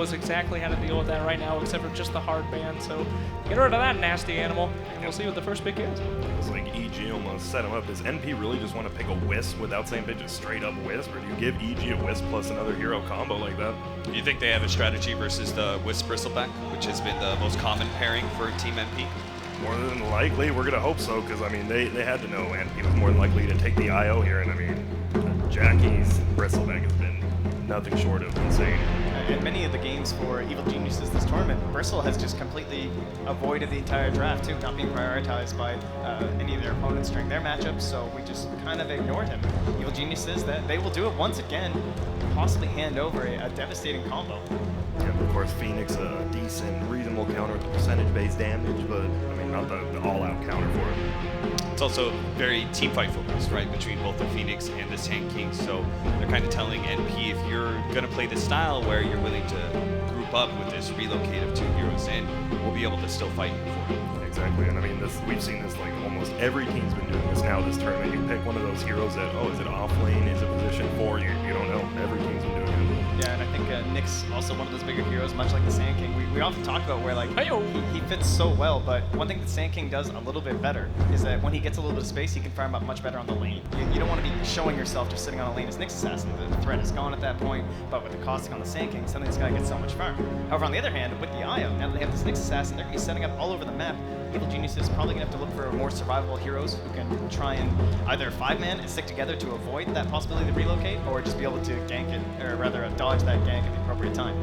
knows exactly how to deal with that right now, except for just the hard ban. So get rid of that nasty animal, and we'll see what the first pick is. It's like EG almost set him up. Does NP really just want to pick a Wisp without saying they just straight up Wisp, or do you give EG a Wisp plus another hero combo like that? Do you think they have a strategy versus the Wisp Bristleback, which has been the most common pairing for Team NP? More than likely, we're going to hope so, because, I mean, they had to know NP was more than likely to take the IO here, and, I mean, Jackie's Bristleback has been nothing short of insane. In many of the games for Evil Geniuses this tournament, Bristle has just completely avoided the entire draft, too, not being prioritized by any of their opponents during their matchups, so we just kind of ignored him. Evil Geniuses, they will do it once again, possibly hand over a devastating combo. Yeah, of course, Phoenix, a decent, reasonable counter with the percentage-based damage, but, I mean, not the all-out counter for it. It's also very team fight focused, right, between both the Phoenix and the Sand King. So they're kind of telling NP, if you're going to play this style where you're willing to group up with this relocate of 2 heroes in, we'll be able to still fight you for it. Exactly, and I mean, we've seen this, like, almost every team's been doing this now this tournament. You pick one of those heroes that, oh, is it off lane, is it position 4, you don't know. Every team's been doing it. Yeah, and I think Nick's also one of those bigger heroes, much like the Sand King. We often talk about where, like, he fits so well, but one thing that Sand King does a little bit better is that when he gets a little bit of space, he can farm up much better on the lane. You don't want to be showing yourself just sitting on a lane as Nick's assassin. The threat is gone at that point, but with the costing on the Sand King, suddenly this guy gets so much farm. However, on the other hand, with the IO, now that they have this Nick's assassin, they're going to be setting up all over the map. Evil Genius is probably going to have to look for more survivable heroes who can try and either 5-man and stick together to avoid that possibility to relocate, or just be able to gank it, or rather dodge that gank at the appropriate time.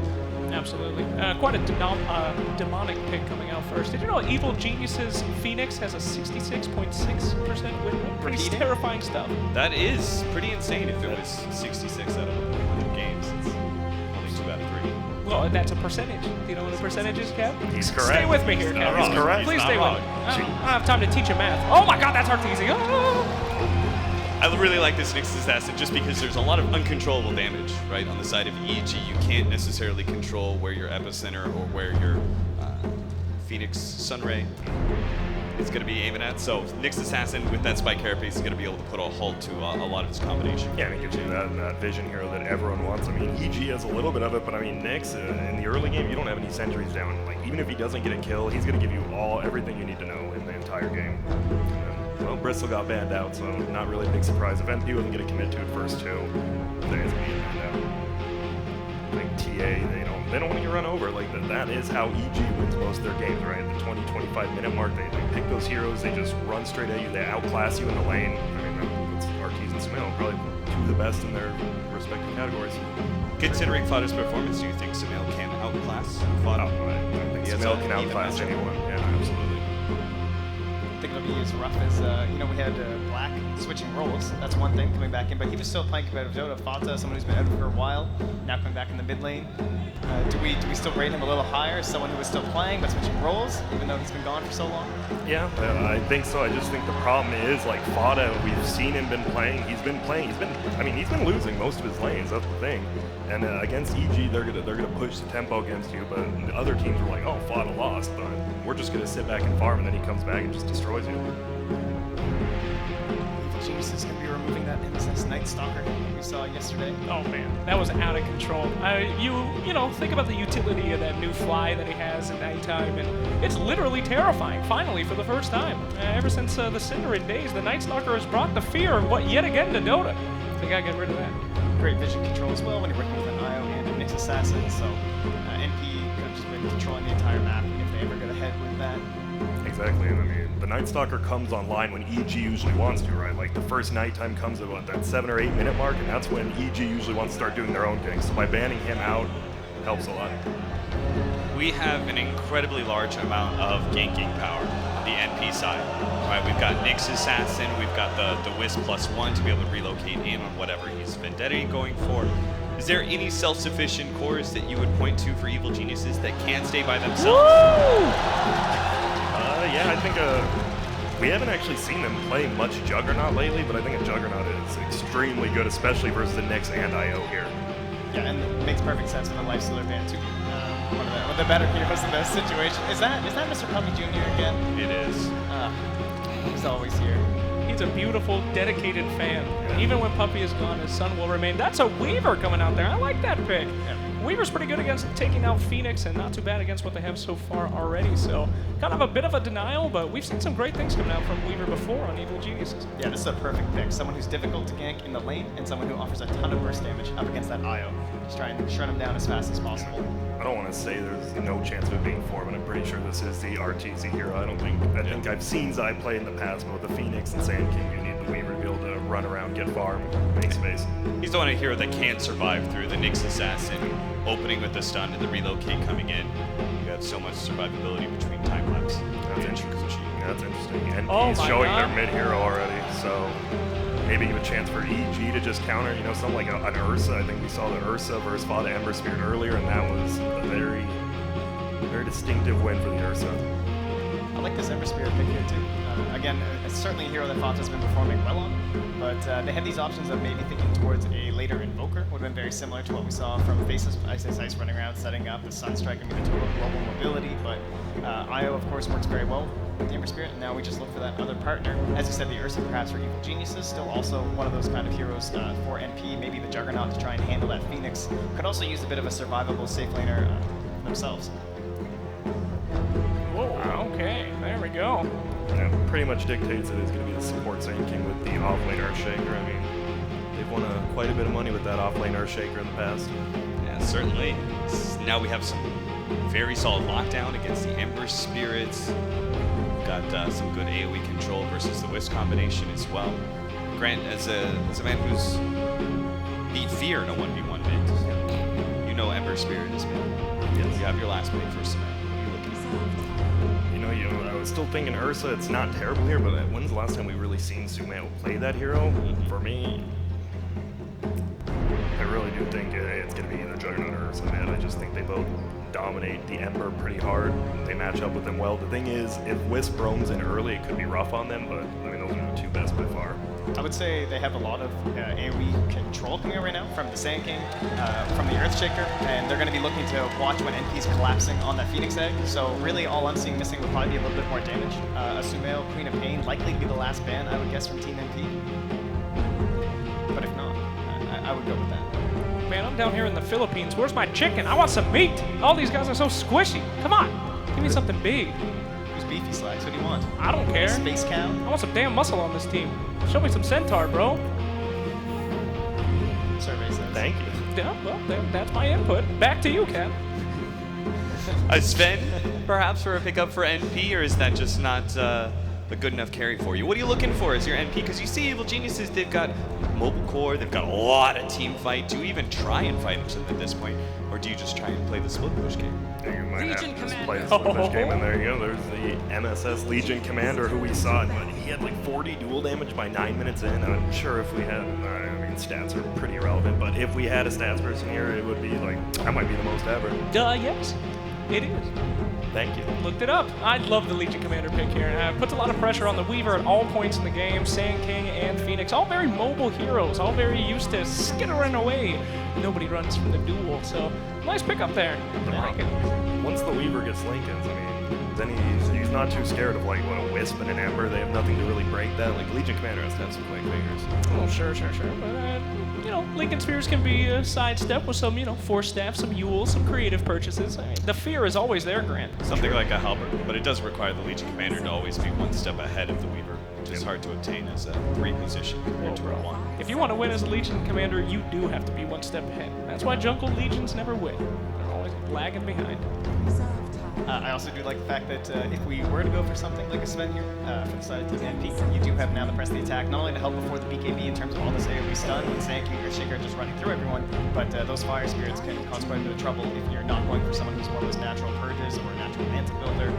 Absolutely. Quite a demonic pick coming out first. Did you know Evil Geniuses Phoenix has a 66.6% win rate? Pretty terrifying stuff. That is pretty insane if it was 66 out of 100 games. It's only 2 out of 3. Well, that's a percentage. Do you know what a percentage is, Kev? He's correct. Stay with me here, Kev. He's correct. Please He's stay not with me. wrong. I don't have time to teach you math. Oh my god, that's hard to easy. Oh! I really like this Nyx assassin just because there's a lot of uncontrollable damage, right? On the side of EG, you can't necessarily control where your epicenter or where your Phoenix Sunray is going to be aiming at. So Nyx assassin with that spike carapace is going to be able to put a halt to a lot of his combination. Yeah, and it gives you that vision hero that everyone wants. I mean, EG has a little bit of it, but I mean, Nyx, in the early game, you don't have any sentries down. Like, even if he doesn't get a kill, he's going to give you everything you need to know in the entire game. Well, Bristol got banned out, so not really a big surprise. If NP wasn't going to commit to it first 2, they're going to be banned out. Like TA, they don't want to get run over. Like that is how EG wins most of their games, right? At the 20-25 minute mark, they pick those heroes, they just run straight at you, they outclass you in the lane. I mean, that's Artees and Sumail, probably 2 of the best in their respective categories. Considering Fada's performance, do you think Sumail can outclass Fada? I think Sumail can outclass anyone. Yeah, absolutely. I think it'll be as rough as, we had Black switching roles. That's one thing coming back in, but he was still playing competitive Dota. Fata, someone who's been out for a while, now coming back in the mid lane. Do we still rate him a little higher as someone who was still playing but switching roles, even though he's been gone for so long? Yeah, I think so. I just think the problem is, like, Fada, we've seen him been playing. He's been losing most of his lanes. That's the thing. And against EG, they're gonna push the tempo against you. But the other teams were like, oh, Fada lost, but we're just gonna sit back and farm, and then he comes back and just destroys you. Evil Genius is gonna be removing that MSS Night Stalker that we saw yesterday. Oh man, that was out of control. Think about the utility of that new fly that he has at nighttime, and it's literally terrifying. Finally, for the first time, ever since the Cinderin days, the Night Stalker has brought the fear yet again to Dota. They gotta get rid of that. Great vision control as well when you're working with an IO and a Nyx assassin. So NP could have just been controlling the entire map if they ever get ahead with that. Exactly, and I mean, the Night Stalker comes online when EG usually wants to, right? Like, the first nighttime comes at that 7 or 8 minute mark, and that's when EG usually wants to start doing their own thing. So by banning him out, helps a lot. We have an incredibly large amount of ganking power on the NP side. Right, we've got Nyx assassin, we've got the Wisp +1 to be able to relocate in on whatever he's Vendetta going for. Is there any self-sufficient cores that you would point to for Evil Geniuses that can stay by themselves? Yeah, I think we haven't actually seen them play much Juggernaut lately, but I think a Juggernaut is extremely good, especially versus the Nyx and IO here. Yeah, and it makes perfect sense for the Lifestealer ban too. One of the better heroes in this situation. Is that Mr. Puppy Jr. again? It is. He's always here. He's a beautiful, dedicated fan. Even when Puppy is gone, his son will remain. That's a Weaver coming out there. I like that pick. Yeah. Weaver's pretty good against taking out Phoenix and not too bad against what they have so far already. So kind of a bit of a denial, but we've seen some great things coming out from Weaver before on Evil Geniuses. Yeah, this is a perfect pick. Someone who's difficult to gank in the lane and someone who offers a ton of burst damage up against that IO. Just try and shut him down as fast as possible. I don't want to say there's no chance of it being 4, but I'm pretty sure this is the RTZ hero. I think I've seen Zai play in the past, but with the Phoenix and Sand King, you need the Weaver to be able to run around, get farm, make space. He's the one hero that can't survive through the Nyx Assassin, opening with the stun and the relocate coming in. You have so much survivability between time lapse. That's interesting. That's interesting. And Oh he's my showing God. their mid hero already, so maybe give a chance for EG to just counter, something like an Ursa. I think we saw the Ursa versus Fada Ember Spirit earlier, and that was a very, very distinctive win for the Ursa. I like this Ember Spirit pick here too. Again, it's certainly a hero that Fata's been performing well on, but they had these options of maybe thinking towards a later Invoker. Would have been very similar to what we saw from Faceless Ice running around, setting up the Sunstrike and the total global mobility, but IO, of course, works very well with the Ember Spirit, and now we just look for that other partner. As you said, the Ursa perhaps for Evil Geniuses, still also one of those kind of heroes for NP, maybe the Juggernaut to try and handle that Phoenix. Could also use a bit of a survivable safe laner themselves. Whoa, okay, there we go. Pretty much dictates it is going to be the support Sand King with the off-lane Earthshaker. I mean, they've won quite a bit of money with that off-lane Earthshaker in the past. Yeah, certainly. Now we have some very solid lockdown against the Ember Spirits. We've got some good AoE control versus the Wisp combination as well. Grant, as a man who's beat Fear in a 1v1 bit, you know Ember Spirit is been. Yes. You have your last pick for Cement. What are you looking for? I was still thinking Ursa, it's not terrible here, but when's the last time we really seen Sumail play that hero? For me, I really do think it's going to be either Juggernaut or Ursa, man. I just think they both dominate the Ember pretty hard. They match up with them well. The thing is, if Wisp roams in early, it could be rough on them, but I mean, those are the two best by far. I would say they have a lot of AoE control coming out right now from the Sand King, from the Earthshaker, and they're going to be looking to watch when NP's collapsing on that Phoenix Egg. So really all I'm seeing missing would probably be a little bit more damage. A Sumail, Queen of Pain, likely to be the last ban, I would guess, from Team NP. But if not, I would go with that. Man, I'm down here in the Philippines. Where's my chicken? I want some meat. All these guys are so squishy. Come on, give me something big. Who's beefy, Slacks? What do you want? I don't care. Space Cow? I want some damn muscle on this team. Show me some Centaur, bro. Survey says. Thank you. Yeah, well, that's my input. Back to you, Ken. Sven, perhaps for a pickup for NP, or is that just not a good enough carry for you? What are you looking for as your NP? Because you see Evil Geniuses, they've got mobile core, they've got a lot of team fight. Do you even try and fight them at this point, or do you just try and play the split push game? You might have to just play the split push game, and there you go. There's the MSS Legion Commander who we saw, but he had like 40 dual damage by 9 minutes in. I'm sure if we had, stats are pretty irrelevant, but if we had a stats person here, it would be like, that might be the most ever. Yes, it is. Thank you. Looked it up. I love the Legion Commander pick here. Puts a lot of pressure on the Weaver at all points in the game. Sand King and Phoenix, all very mobile heroes, all very used to skittering away. Nobody runs from the duel, so nice pick up there. I like it. Once the Weaver gets Lincolns, I mean, then he's not too scared of like a Wisp and an Ember. They have nothing to really break that. Like Legion Commander has to have some quick fingers. Oh, sure. But, Lincoln Spears can be a sidestep with some, Force Staff, some Yules, some creative purchases. I mean, the fear is always there, Grant. Something like a halberd, but it does require the Legion Commander to always be one step ahead of the Weaver, which is hard to obtain as a 3 position compared to a 1. If you want to win as a Legion Commander, you do have to be one step ahead. That's why Jungle Legions never win. They're always lagging behind. I also do like the fact that if we were to go for something like a Sven here, for the side of Team NP, you do have now the press the attack, not only to help before the BKB in terms of all this AoE stun, with Sand King or Shaker just running through everyone, but those Fire Spirits can cause quite a bit of trouble if you're not going for someone who's more of those natural purges or a natural Manta builder.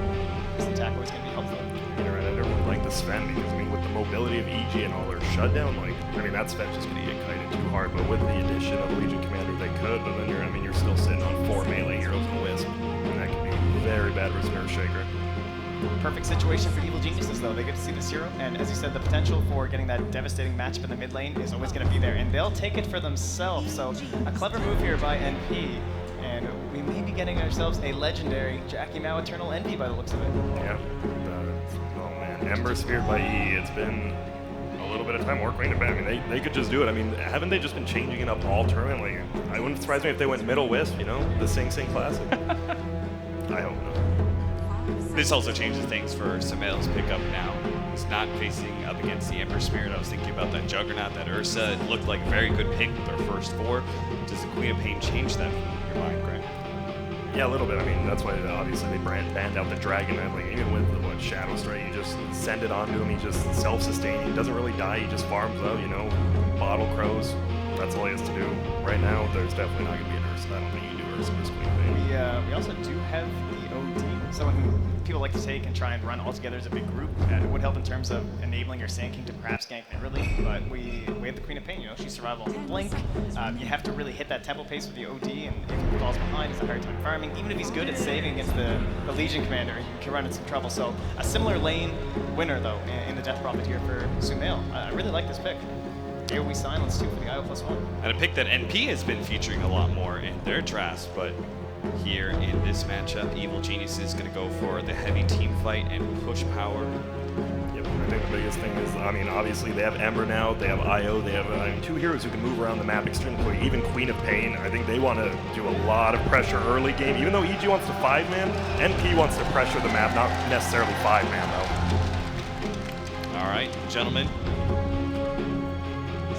This attack always going to be helpful. I don't really like the Sven because, I mean, with the mobility of EG and all their shutdown, that Sven's just going to get kited too hard, but with the addition of Legion Commander, they could, but then you're still sitting on 4 melee heroes and a Wisp, and that could be very bad versus Earthshaker. Perfect situation for Evil Geniuses, though. They get to see this hero, and as you said, the potential for getting that devastating matchup in the mid lane is always going to be there, and they'll take it for themselves. So a clever move here by NP, and we may be getting ourselves a legendary Jackie Mao Eternal NP by the looks of it. Yeah. Oh man, Ember Spear by E. It's been a little bit of time or Queen of Pain. I mean, they could just do it. I mean, haven't they just been changing it up all tournament? Like, I wouldn't surprise me if they went middle wisp, you know, the Sing Sing Classic. I hope not. This also changes things for Sumail's pickup now. He's not facing up against the Ember Spirit. I was thinking about that Juggernaut, that Ursa. It looked like a very good pick with our first 4. Does the Queen of Pain change that in your mind, Grant? Yeah, a little bit. I mean, that's why obviously they banned out the Dragon. Like, even with Shadow Strike, you just send it onto him. He just self-sustaining. He doesn't really die. He just farms out, you know, bottle crows. That's all he has to do. Right now, there's definitely not going to be an Ursa. I don't think you can do Ursa versus Queen of Pain. We also do have the OD, someone who people like to take and try and run all together as a big group. It would help in terms of enabling your Sand King to perhaps gank early, but we have the Queen of Pain, you know, she's survival on the blink. You have to really hit that tempo pace with the OD, and if he falls behind, it's a hard time farming. Even if he's good at saving against the Legion Commander, you can run into some trouble. So a similar lane winner, though, in the Death Prophet here for Sumail. I really like this pick. AoE Silence, too, for the IO +1. And a pick that NP has been featuring a lot more in their drafts, but here in this matchup, Evil Genius is going to go for the heavy team fight and push power. Yep, I think the biggest thing is, I mean, obviously they have Ember now, they have IO, they have 2 heroes who can move around the map extremely quick. Even Queen of Pain, I think they want to do a lot of pressure early game. Even though EG wants to 5-man, NP wants to pressure the map, not necessarily 5-man though. All right, gentlemen.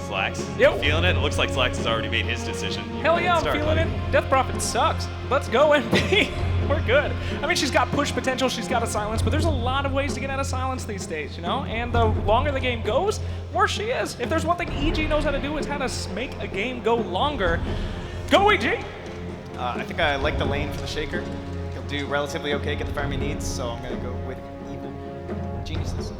Slacks, Yep. feeling it? It looks like Slacks has already made his decision. Hell yeah, I'm feeling it. Death Prophet sucks. Let's go, NP. We're good. I mean, she's got push potential, she's got a silence, but there's a lot of ways to get out of silence these days, you know? And the longer the game goes, worse she is. If there's one thing EG knows how to do, it's how to make a game go longer. Go, EG! I think I like the lane for the Shaker. He'll do relatively okay, get the farm he needs, so I'm going to go with Evil Geniuses.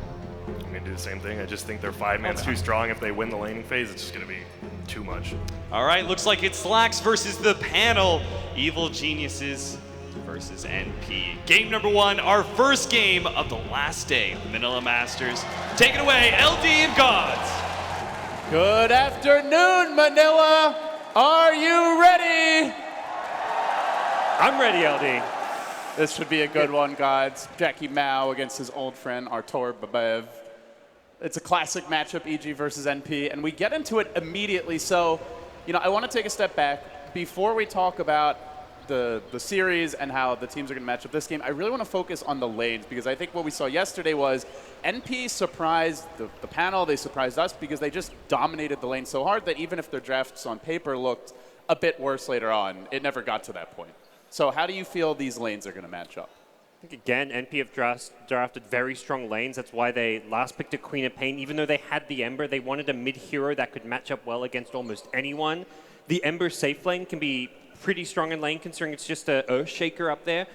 I'm going to do the same thing. I just think their 5-man's too strong. If they win the laning phase, it's just going to be too much. All right, looks like it's Slacks versus the panel. Evil Geniuses versus NP. Game number 1, our first game of the last day of the Manila Masters. Take it away, LD and Gods. Good afternoon, Manila. Are you ready? I'm ready, LD. This should be a good one, Gods. Jackie Mao against his old friend Artur Babev. It's a classic matchup, EG versus NP, and we get into it immediately. So, you know, I want to take a step back. Before we talk about the series and how the teams are going to match up this game, I really want to focus on the lanes, because I think what we saw yesterday was NP surprised the panel, they surprised us, because they just dominated the lane so hard that even if their drafts on paper looked a bit worse later on, it never got to that point. So how do you feel these lanes are going to match up? I think, again, NP have drafted very strong lanes. That's why they last picked a Queen of Pain. Even though they had the Ember, they wanted a mid-hero that could match up well against almost anyone. The Ember safe lane can be pretty strong in lane, considering it's just a Earthshaker up there.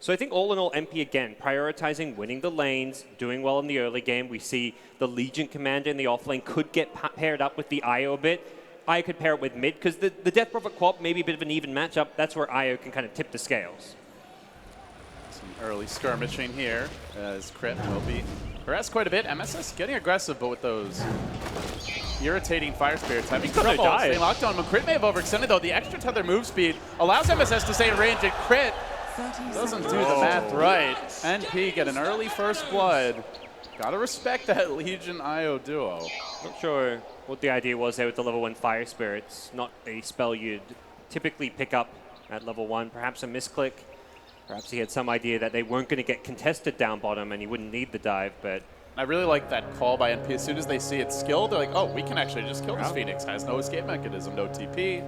So I think all in all, NP, again, prioritizing winning the lanes, doing well in the early game. We see the Legion Commander in the off lane could get paired up with the IO a bit. IO could pair it with mid, because the Death Prophet co-op may be a bit of an even matchup. That's where IO can kind of tip the scales. Some early skirmishing here as Crit will be harassed quite a bit. MSS getting aggressive, but with those irritating Fire Spirits having trouble staying locked on. Crit may have overextended, though. The extra tether move speed allows MSS to stay in range, and Crit doesn't do the math right. NP get an early first blood. Gotta respect that Legion IO duo. Not sure what the idea was there with the level 1 Fire Spirits. Not a spell you'd typically pick up at level 1. Perhaps a misclick. Perhaps he had some idea that they weren't going to get contested down bottom and he wouldn't need the dive, but... I really like that call by NP. As soon as they see it skilled, they're like, oh, we can actually just kill this Phoenix. Has no escape mechanism, no TP,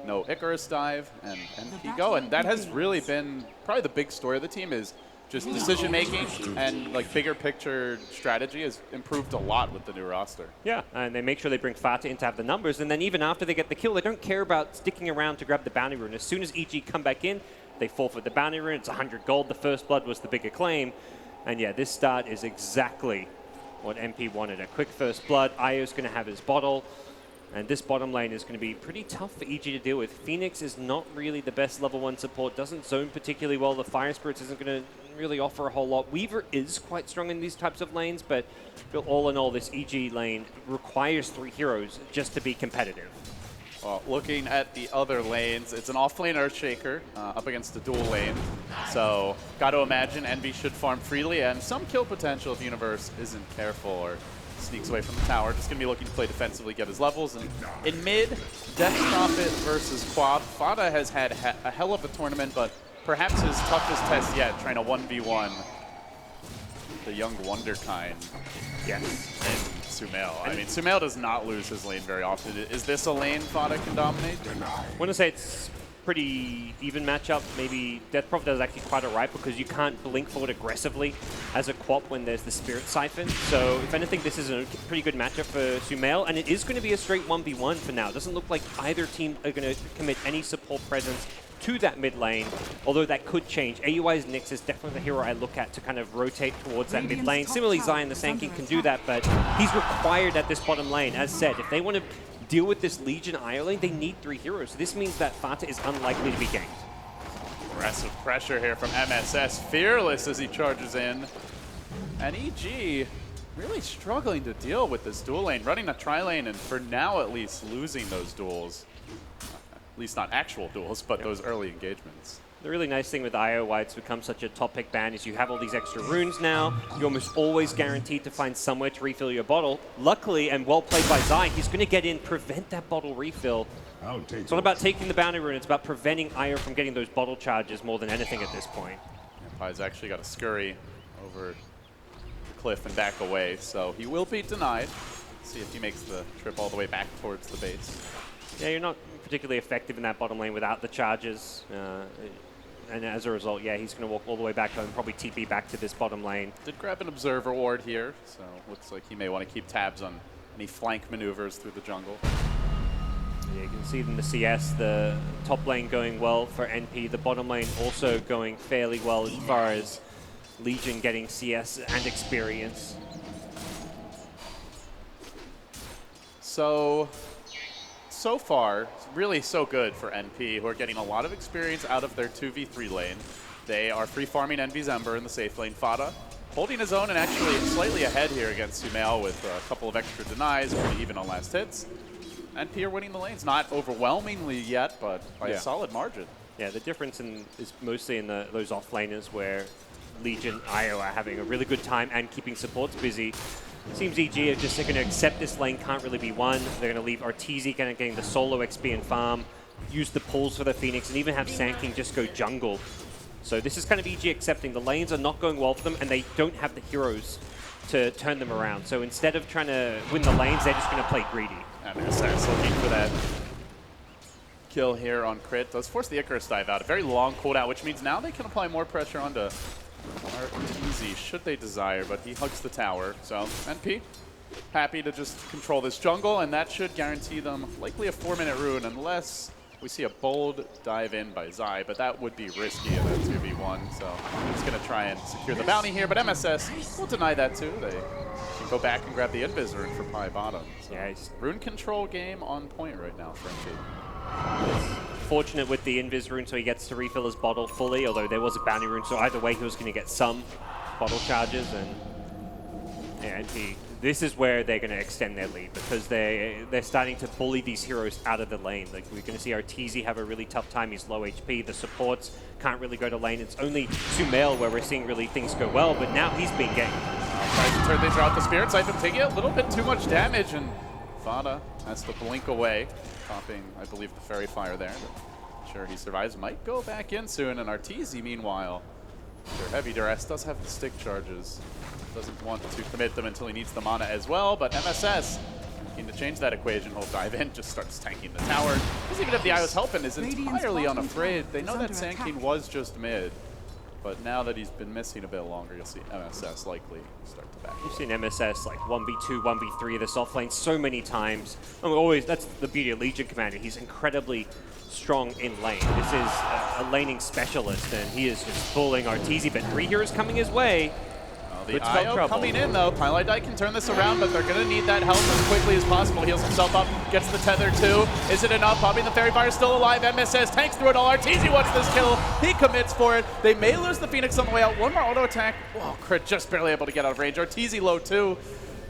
no Icarus dive, and NP go. And that has really been probably the big story of the team, is just decision making and like bigger picture strategy has improved a lot with the new roster. Yeah, and they make sure they bring Fata in to have the numbers, and then even after they get the kill, they don't care about sticking around to grab the bounty rune. As soon as EG come back in, they forfeit the bounty rune. It's 100 gold. The first blood was the bigger claim. And yeah, this start is exactly what MP wanted. A quick first blood. IO's going to have his bottle. And this bottom lane is going to be pretty tough for EG to deal with. Phoenix is not really the best level 1 support. Doesn't zone particularly well. The Fire Spirits isn't going to really offer a whole lot. Weaver is quite strong in these types of lanes, but all in all, this EG lane requires 3 heroes just to be competitive. Well, looking at the other lanes, it's an off-lane Earthshaker up against the dual lane. So, got to imagine Envy should farm freely and some kill potential if Universe isn't careful or sneaks away from the tower. Just going to be looking to play defensively, get his levels. And in mid, Death Prophet versus Quad. Fada has had a hell of a tournament, but perhaps his toughest test yet, trying to 1v1 the young wonderkind. Yes. And Sumail. I mean, Sumail does not lose his lane very often. Is this a lane Fada can dominate? I want to say it's pretty even matchup. Maybe Death Prophet does actually quite alright because you can't blink forward aggressively as a Quap when there's the Spirit Siphon. So if anything, this is a pretty good matchup for Sumail, and it is going to be a straight 1v1 for now. It doesn't look like either team are going to commit any support presence to that mid lane, although that could change. AUI's Nyx is definitely the hero I look at to kind of rotate towards that mid lane. Similarly, Zion the Sand King can do that, but he's required at this bottom lane. As said, if they want to deal with this Legion IO lane, they need 3 heroes. So this means that Fata is unlikely to be ganked. Aggressive pressure here from MSS. Fearless as he charges in. And EG really struggling to deal with this dual lane, running a tri-lane, and for now at least losing those duels. At least not actual duels, but those early engagements. The really nice thing with IO, why it's become such a top pick ban, is you have all these extra runes now. You're almost always guaranteed to find somewhere to refill your bottle. Luckily, and well played by Zai, he's going to get in, prevent that bottle refill. It's not about taking the bounty rune, it's about preventing IO from getting those bottle charges more than anything at this point. Pai's actually got a scurry over the cliff and back away, so he will be denied. Let's see if he makes the trip all the way back towards the base. Yeah, you're not particularly effective in that bottom lane without the charges. And as a result, yeah, he's going to walk all the way back home, probably TP back to this bottom lane. Did grab an Observer Ward here, so looks like he may want to keep tabs on any flank maneuvers through the jungle. Yeah, you can see in the CS, the top lane going well for NP, the bottom lane also going fairly well as far as Legion getting CS and experience. So far, it's really so good for NP, who are getting a lot of experience out of their 2v3 lane. They are free farming Envy's Ember in the safe lane. Fada holding his own and actually slightly ahead here against Sumail with a couple of extra denies, maybe even on last hits. NP are winning the lanes, not overwhelmingly yet, but by a solid margin. Yeah, the difference is mostly in those offlaners where Legion IO are having a really good time and keeping supports busy. It seems EG are just going to accept this lane can't really be won. They're going to leave Arteezy kind of getting the solo XP and farm, use the pulls for the Phoenix, and even have Sand King just go jungle. So this is kind of EG accepting. The lanes are not going well for them, and they don't have the heroes to turn them around. So instead of trying to win the lanes, they're just going to play greedy. MSS looking for that kill here on crit. Does force the Icarus dive out. A very long cooldown, which means now they can apply more pressure onto Arteezy, should they desire, but he hugs the tower. So NP happy to just control this jungle, and that should guarantee them likely a 4-minute rune unless we see a bold dive in by Zai, but that would be risky in a 2v1. So he's going to try and secure the bounty here, but MSS will deny that too. They can go back and grab the Invis rune for Pi bottom. So rune control game on point right now for NP. Fortunate with the Invis rune, so he gets to refill his bottle fully, although there was a bounty rune, so either way he was going to get some bottle charges. And yeah, this is where they're going to extend their lead, because they're starting to bully these heroes out of the lane. Like, we're going to see Arteezy have a really tough time. He's low HP. The supports can't really go to lane. It's only Sumail where we're seeing really things go well, but now he's being ganked. Tries to turn things around with the Spirit Siphon, taking a little bit too much damage, and Fada has to blink away, popping, I believe, the Fairy Fire there. But sure, he survives. Might go back in soon, and Arteezy, meanwhile, under heavy duress, does have the stick charges. Doesn't want to commit them until he needs the mana as well, but MSS, looking to change that equation, he'll dive in, just starts tanking the tower. Doesn't even have the IO's help and is entirely unafraid. They know that Sand King was just mid, but now that he's been missing a bit longer, you'll see MSS likely start to back. You've seen MSS like 1v2, 1v3 this offlane so many times. And always, that's the beauty of Legion Commander. He's incredibly strong in lane. This is a laning specialist, and he is just bullying Arteezy, but 3 heroes coming his way. The IO coming in, though. Pylai can turn this around, but they're going to need that help as quickly as possible. Heals himself up, gets the tether, too. Is it enough? Popping the Fairy Fire still alive. MSS tanks through it all. Arteezy wants this kill. He commits for it. They may lose the Phoenix on the way out. One more auto attack. Whoa, crit just barely able to get out of range. Arteezy low, too.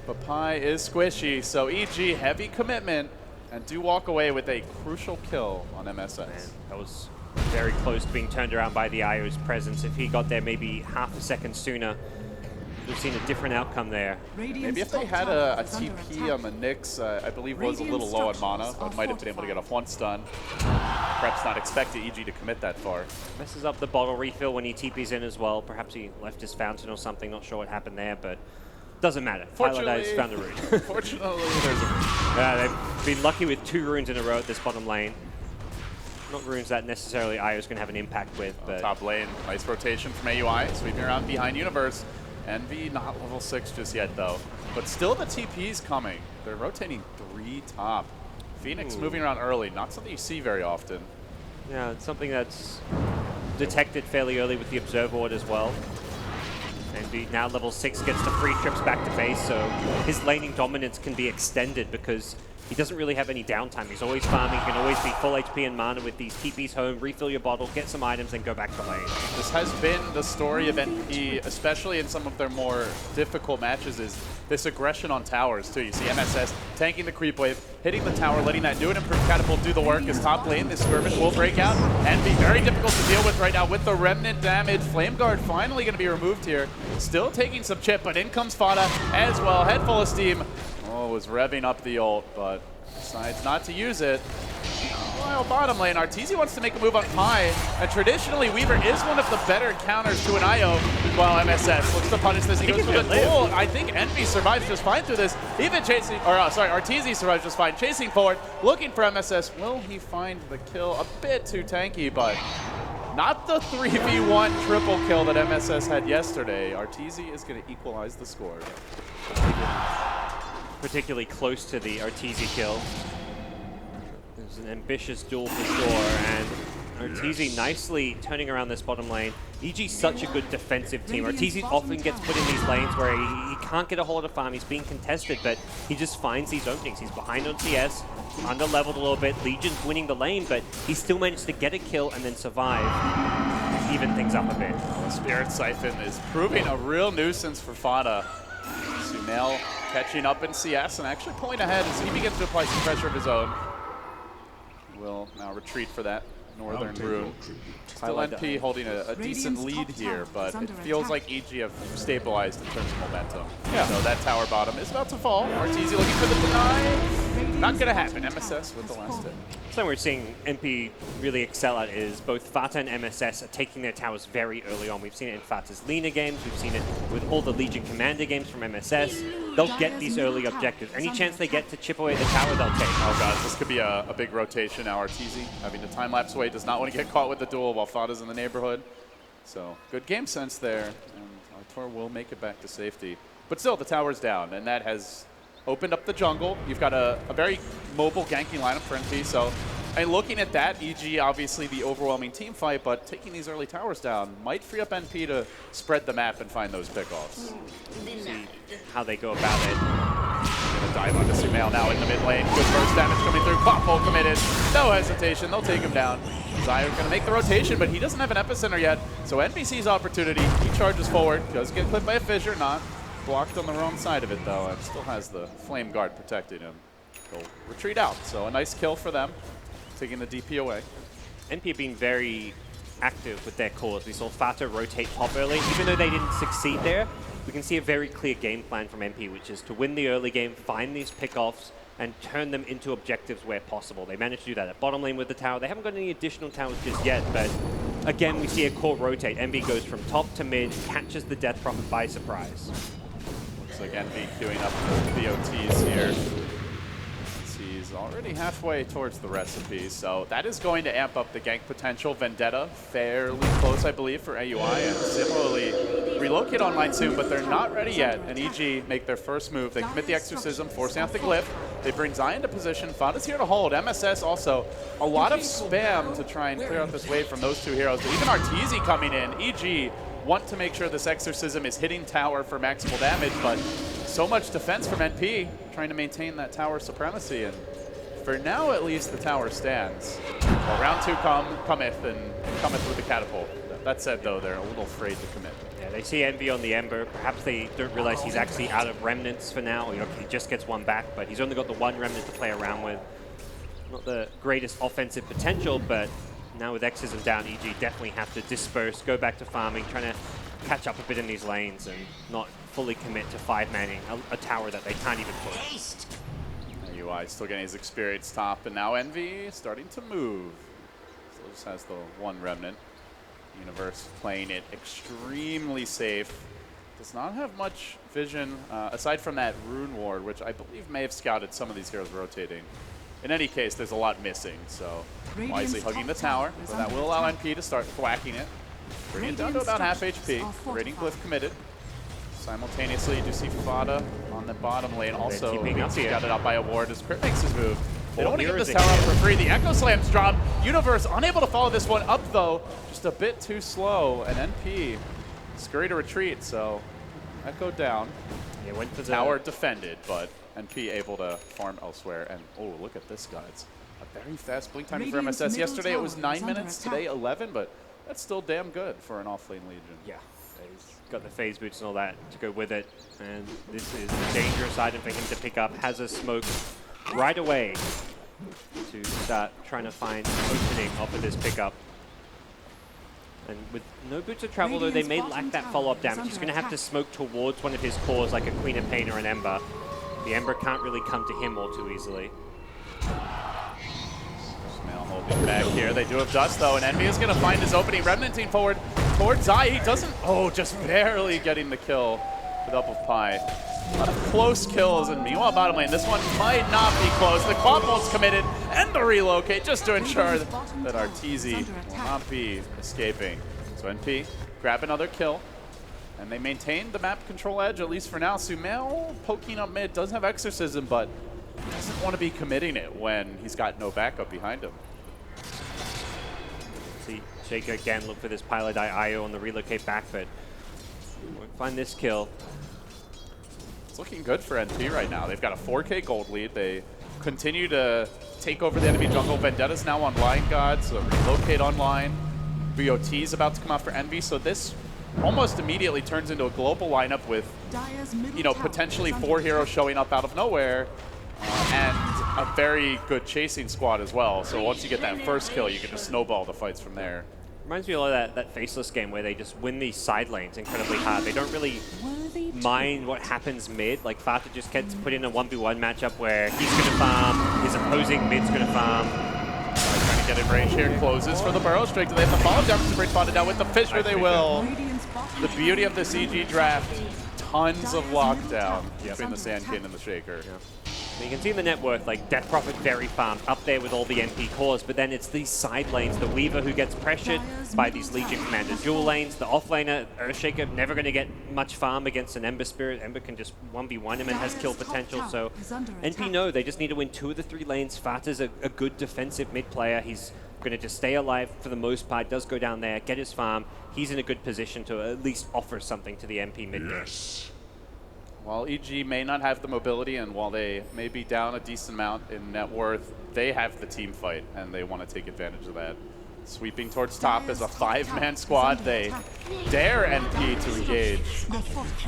But Pi is squishy, so EG, heavy commitment, and do walk away with a crucial kill on MSS. Man, that was very close to being turned around by the IO's presence. If he got there maybe half a second sooner, We've seen a different outcome there. Maybe if they had a TP on the Nyx, I believe was a little low on mana, but might have been able to get off one stun. Perhaps not expected EG to commit that far. Messes up the bottle refill when he TPs in as well. Perhaps he left his fountain or something. Not sure what happened there, but doesn't matter. Fortunately, found a rune. Fortunately, there's a rune. They've been lucky with 2 runes in a row at this bottom lane. Not runes that necessarily Io's going to have an impact with, but... Top lane, nice rotation from AUI, sweeping around behind Universe. Envy not level 6 just yet, though. But still the TP's coming. They're rotating 3 top. Phoenix moving around early, not something you see very often. Yeah, it's something that's detected fairly early with the Observer Ward as well. Envy now level 6 gets the free trips back to base, so his laning dominance can be extended because he doesn't really have any downtime. He's always farming, he can always be full HP and mana with these TPs home, refill your bottle, get some items, then go back to lane. This has been the story of NP, especially in some of their more difficult matches, is this aggression on towers too. You see MSS tanking the creep wave, hitting the tower, letting that new and improved catapult do the work as top lane. This skirmish will break out. NP very difficult to deal with right now with the remnant damage. Flame Guard finally going to be removed here. Still taking some chip, but in comes Fada as well. Head full of steam. Oh, was revving up the ult, but decides not to use it. Well, bottom lane, Arteezy wants to make a move on Pi, and traditionally Weaver is one of the better counters to an IO, while MSS looks to punish this. He goes for the duel. I think Envy survives just fine through this. Even chasing, or sorry, Arteezy survives just fine. Chasing forward, looking for MSS. Will he find the kill? A bit too tanky, but not the 3v1 triple kill that MSS had yesterday. Arteezy is going to equalize the score. Particularly close to the Arteezy kill. There's an ambitious duel for sure, and Arteezy nicely turning around this bottom lane. EG's such a good defensive team. Arteezy often gets put in these lanes where he can't get a hold of farm. He's being contested, but he just finds these openings. He's behind on CS, under-leveled a little bit. Legion's winning the lane, but he still managed to get a kill and then survive. Even things up a bit. The Spirit Siphon is proving a real nuisance for Fada. Sumail catching up in CS and actually pulling ahead as he begins to apply some pressure of his own. Will now retreat for that Northern Rune. Still NP holding a decent lead here, but it feels like EG have stabilized in terms of momentum. Yeah. So that tower bottom is about to fall. Arteezy looking for the deny. Not going to happen. MSS with the last hit. Something we're seeing NP really excel at is both Fata and MSS are taking their towers very early on. We've seen it in Fata's Lina games. We've seen it with all the Legion Commander games from MSS. They'll get these early objectives. Any chance they get to chip away the tower, they'll take. Oh god, this could be a big rotation now. Arteezy having to time lapse away, does not want to get caught with the duel while Fada's in the neighborhood. So good game sense there, and Artor will make it back to safety. But still, the tower's down, and that has opened up the jungle. You've got a very mobile ganking lineup for NP, so and looking at that, EG obviously the overwhelming team fight, but taking these early towers down might free up NP to spread the map and find those pickoffs. See how they go about it. Gonna dive onto Sumail now in the mid lane. Good burst damage coming through. Pop ult committed. No hesitation. They'll take him down. Zaya gonna make the rotation, but he doesn't have an epicenter yet. So NBC's opportunity. He charges forward. Does get clipped by a fissure. Not blocked on the wrong side of it though, and still has the Flame Guard protecting him. He'll retreat out. So a nice kill for them, taking the DP away. NP have been very active with their cores. We saw Fata rotate top early. Even though they didn't succeed there, we can see a very clear game plan from NP, which is to win the early game, find these pickoffs, and turn them into objectives where possible. They managed to do that at bottom lane with the tower. They haven't got any additional towers just yet, but again, we see a core rotate. NP goes from top to mid, catches the Death Prophet by surprise. Looks like NP queuing up the OTs here. He's already halfway towards the recipe, so that is going to amp up the gank potential. Vendetta fairly close, I believe, for AUI, and similarly, Relocate online soon, but they're not ready yet. And EG make their first move. They commit the Exorcism, forcing out the Glyph. They bring Zion to position. Fada's here to hold. MSS also a lot of spam to try and clear out this wave from those two heroes. But even Arteezy coming in. EG want to make sure this Exorcism is hitting tower for maximal damage, but so much defense from NP, trying to maintain that tower supremacy. And for now, at least, the tower stands. Well, round two cometh with the catapult. That said, though, they're a little afraid to commit. Yeah, they see Envy on the Ember. Perhaps they don't realize he's actually out of remnants for now. You know, he just gets one back, but he's only got the one remnant to play around with. Not the greatest offensive potential, but now with Exorcism down, EG definitely have to disperse, go back to farming, trying to catch up a bit in these lanes and not fully commit to 5-manning a tower that they can't even push. UI still getting his experience top, and now Envy starting to move. Still just has the one remnant. Universe playing it extremely safe. Does not have much vision, aside from that Rune Ward, which I believe may have scouted some of these heroes rotating. In any case, there's a lot missing, so wisely hugging the tower, but that will allow NP to start thwacking it. Bringing it down to about half HP. Radiant Glyph committed. Simultaneously, you do see Fada on the bottom lane. Also, scouted out by a ward as Crit makes his move. They don't want to give this tower up for free. The Echo Slam's dropped. Universe unable to follow this one up, though. Just a bit too slow, and NP scurry to retreat, so Echo down. Yeah, went for the tower defended, but NP able to farm elsewhere. And oh, look at this, guys. A very fast blink time for MSS. Yesterday it was 9 minutes, today 11, but that's still damn good for an off-lane Legion. Yeah, he's got the phase boots and all that to go with it. And this is the dangerous item for him to pick up. Has a smoke right away to start trying to find an opening off of this pickup. And with no boots of travel, though, they may lack that follow-up damage. He's going to have to smoke towards one of his cores, like a Queen of Pain or an Ember. The Ember can't really come to him all too easily. Snail holding back here. They do have Dust, though, and Envy is going to find his opening. Remnanting forward towards Zai. He doesn't... Oh, just barely getting the kill with Up of Pi. A lot of close kills, and meanwhile, bottom lane, this one might not be close. The Quad Bolt's committed, and the relocate, just to ensure that our TZ will not be escaping. So NP grab another kill, and they maintain the map control edge, at least for now. Sumail poking up mid, does have Exorcism, but doesn't want to be committing it when he's got no backup behind him. See, Shaker again look for this Pilot Eye IO on the relocate back, but won't find this kill. It's looking good for NP right now. They've got a 4K gold lead. They continue to take over the enemy jungle. Vendetta's now online, God, so relocate online. BOT is about to come out for Envy, so this almost immediately turns into a global lineup with, you know, potentially 4 heroes showing up out of nowhere and a very good chasing squad as well. So once you get that first kill, you can just snowball the fights from there. Reminds me a lot of that Faceless game where they just win these side lanes incredibly hard. They don't really mind what happens mid. Like Fata just gets put in a 1v1 matchup where he's going to farm, his opposing mid's going to farm. Trying to get in range here, closes for the Burrow Strike. Do they have to follow down to bring Fata down with the Fissure? They will. The beauty of the CG draft, tons of lockdown between the Sand King and the Shaker. Yeah. You can see in the net worth, like Death Prophet very farmed up there with all the NP cores, but then it's these side lanes, the Weaver who gets pressured by these Legion Commander dual lanes, the offlaner, Earthshaker, never going to get much farm against an Ember Spirit. Ember can just 1v1 him and has kill potential, so NP know they just need to win 2 of the 3 lanes. Fata's a good defensive mid player. He's going to just stay alive for the most part, does go down there, get his farm. He's in a good position to at least offer something to the NP mid game. While EG may not have the mobility, and while they may be down a decent amount in net worth, they have the team fight, and they want to take advantage of that. Sweeping towards top as a 5-man squad, they dare NP to engage.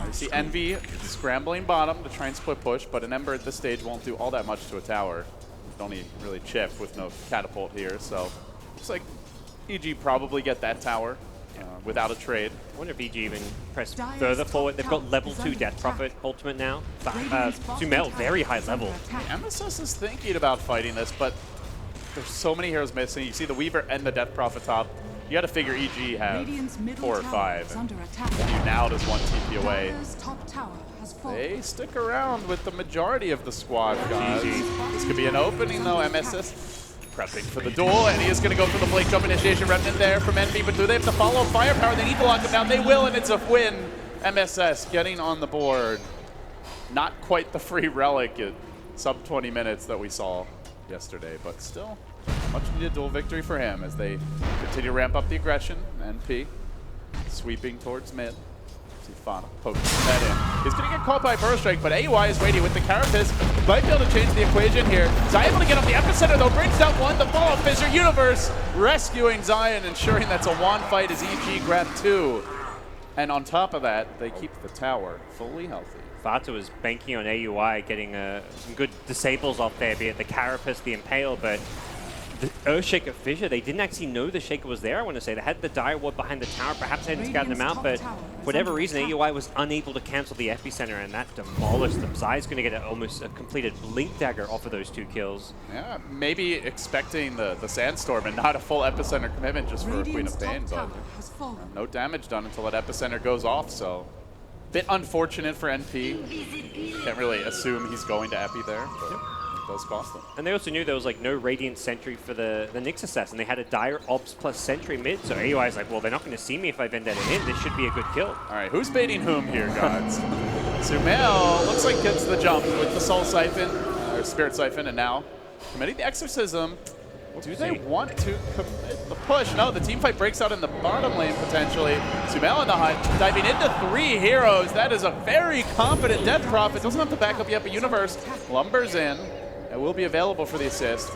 You see Envy scrambling bottom to try and split push, but an Ember at this stage won't do all that much to a tower. It only really chip with no catapult here, so looks like EG probably get that tower without a trade. I wonder if EG even press further forward. They've got level 2 Death Prophet ultimate now. Sumail, very high level. MSS is thinking about fighting this, but there's so many heroes missing. You see the Weaver and the Death Prophet top. You got to figure EG have 4 or 5. And you now does 1 TP away. They stick around with the majority of the squad, guys. This could be an opening, though. MSS prepping for the duel, and he is going to go for the Blake Jump Initiation Remnant there from Envy, but do they have to follow firepower? They need to lock him down. They will, and it's a win. MSS getting on the board. Not quite the free relic at sub 20 minutes that we saw yesterday, but still much needed duel victory for him as they continue to ramp up the aggression. NP sweeping towards mid. Fana pokes that in. He's going to get caught by Burrow Strike, but AUI is waiting with the Carapace. Might be able to change the equation here. Zai able to get up the epicenter, though. Brings down 1. The follow-up Fissure. Universe rescuing Zion, ensuring that's a wand fight as EG grab 2. And on top of that, they keep the tower fully healthy. Fata was banking on AUI, getting some good disables off there, be it the Carapace, the Impale, but the Earthshaker fissure, they didn't actually know the Shaker was there, I want to say. They had the Dire Ward behind the tower, perhaps they hadn't scouted them out, but for whatever reason, AUI was unable to cancel the Epicenter, and that demolished them. Zai's going to get almost a completed Blink Dagger off of those 2 kills. Yeah, maybe expecting the Sandstorm and not a full Epicenter commitment just for a Queen of Pain, but no damage done until that Epicenter goes off, so bit unfortunate for NP. Can't really assume he's going to Epi there, but it does cost them. And they also knew there was like no Radiant Sentry for the Nyx Assassin. They had a Dire Ops plus Sentry mid, so AUI's like, well, they're not going to see me if I Vendetta in. This should be a good kill. All right, who's baiting whom here, gods? Sumail looks like gets the jump with the Soul Siphon, or Spirit Siphon, and now committing the Exorcism. Do they want to commit the push? No, the team fight breaks out in the bottom lane potentially. Sumail in the hunt, diving into 3 heroes. That is a very confident Death Prophet. Doesn't have to back up yet, but Universe lumbers in and will be available for the assist.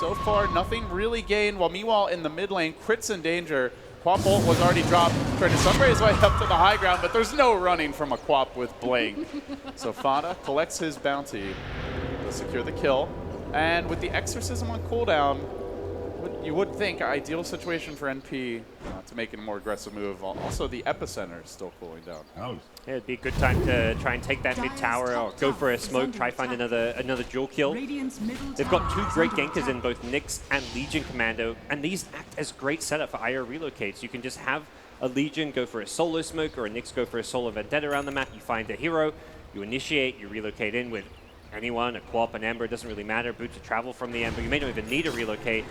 So far, nothing really gained. While meanwhile in the mid lane, Crit's in danger. Quap ult was already dropped, trying to sunray his way up to the high ground, but there's no running from a Quap with Blink. So Fada collects his bounty to secure the kill. And with the Exorcism on cooldown, you would think an ideal situation for NP to make a more aggressive move. Also, the Epicenter is still cooling down. Yeah, it'd be a good time to try and take that mid tower or go for a smoke, try find another dual kill. They've got 2 great gankers in both Nyx and Legion Commando, and these act as great setup for IO relocates. You can just have a Legion go for a solo smoke or a Nyx go for a solo Vendetta around the map. You find a hero, you initiate, you relocate in with anyone, a Quap, an Ember, it doesn't really matter. Boots to travel from the Ember. You may not even need to relocate,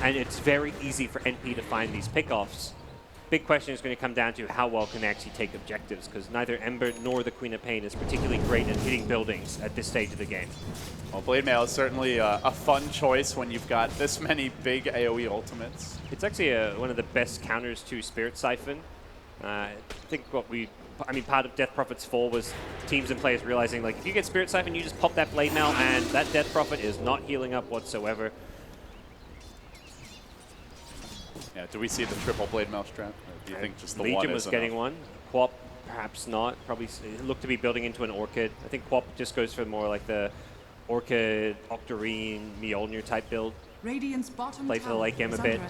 and it's very easy for NP to find these pickoffs. Big question is going to come down to how well can they actually take objectives, because neither Ember nor the Queen of Pain is particularly great at hitting buildings at this stage of the game. Well, Blade Mail is certainly a fun choice when you've got this many big AoE ultimates. It's actually one of the best counters to Spirit Siphon. I think part of Death Prophet's fall was teams and players realizing, like, if you get Spirit Siphon, you just pop that Blade Mail, and that Death Prophet is not healing up whatsoever. Yeah, do we see the triple Blade Mail strat? Or do you think just the Legion one was is getting enough? one. Quap, perhaps not. Probably looked to be building into an Orchid. I think Quap just goes for more like the Orchid, Octarine, Mjolnir type build. Radiant's bottom Play for the late game a bit.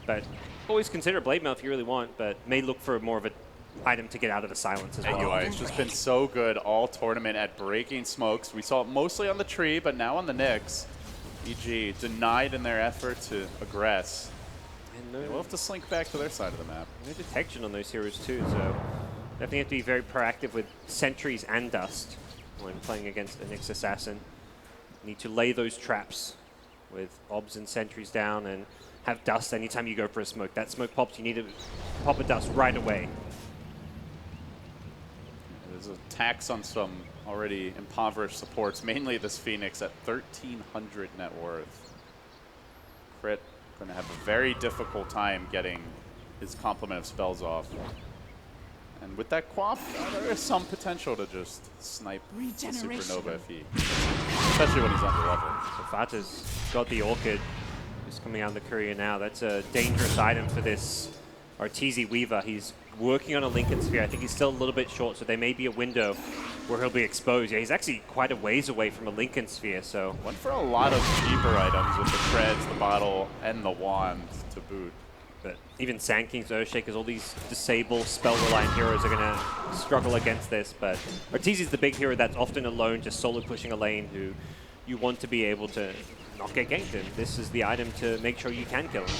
But always consider Blade Mail if you really want, but may look for more of an item to get out of the silence as well. AUI has just been so good all tournament at breaking smokes. We saw it mostly on the tree, but now on the Nyx. EG denied in their effort to aggress. And They will have to slink back to their side of the map. no detection on those heroes too, so definitely have to be very proactive with sentries and dust when playing against a Nyx Assassin. Need to lay those traps with obs and sentries down and have dust anytime you go for a smoke. That smoke pops, you need to pop a dust right away. There's a tax on some already impoverished supports, mainly this Phoenix at 1,300 net worth. Crit going to have a very difficult time getting his complement of spells off. And with that Quap, there is some potential to just snipe the Supernova if he, especially when he's under level. So Fata's got the Orchid just coming out of the courier now. That's a dangerous item for this Arteezy Weaver. He's working on a Lincoln Sphere. I think he's still a little bit short, so there may be a window where he'll be exposed. Yeah, he's actually quite a ways away from a Lincoln Sphere, so. Went for a lot of cheaper items with the treads, the bottle, and the wand to boot. But even Sand Kings, Earthshakers, all these disable spell-reliant heroes are going to struggle against this. But Arteezy's the big hero that's often alone, just solo pushing a lane who you want to be able to not get ganked in. This is the item to make sure you can kill him.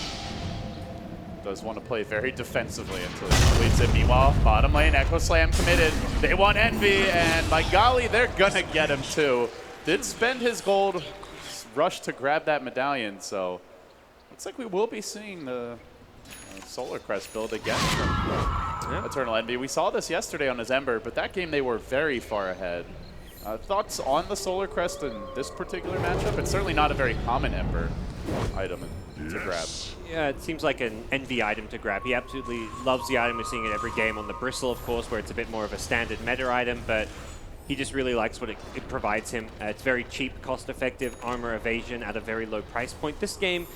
Does want to play very defensively until he completes it. Meanwhile, bottom lane, Echo Slam committed. They want Envy, and by golly, they're going to get him too. Did spend his gold, rush to grab that medallion, so looks like we will be seeing the Solar Crest build again from Eternal Envy. We saw this yesterday on his Ember, but that game they were very far ahead. Thoughts on the Solar Crest in this particular matchup? It's certainly not a very common Ember item to grab. Yeah, it seems like an Envy item to grab. He absolutely loves the item. We're seeing it every game on the Bristle, of course, where it's a bit more of a standard meta item, but he just really likes what it provides him. It's very cheap, cost-effective armor evasion at a very low price point. This game,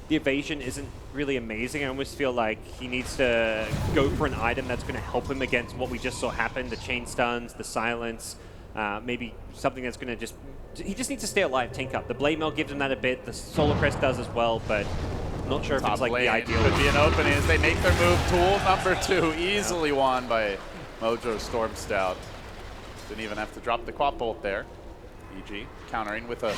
the evasion isn't really amazing. I almost feel like he needs to go for an item that's going to help him against what we just saw happen, the chain stuns, the silence, Maybe something that's going to just... He just needs to stay alive, tank up. The Blade Mail gives him that a bit. The Solar Crest does as well, but not sure if it's like the ideal. Could be an opening as they make their move. Tool number 2, easily won by Mojo Storm Stout. Didn't even have to drop the quad bolt there. EG countering with a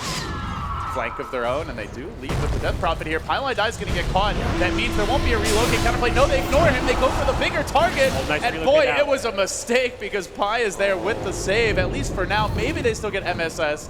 flank of their own, and they do leave with the Death Prophet here. Pylon Die's going to get caught. That means there won't be a relocate counterplay. No, they ignore him. They go for the bigger target. Nice and boy, it was a mistake because Pi is there with the save, at least for now. Maybe they still get MSS,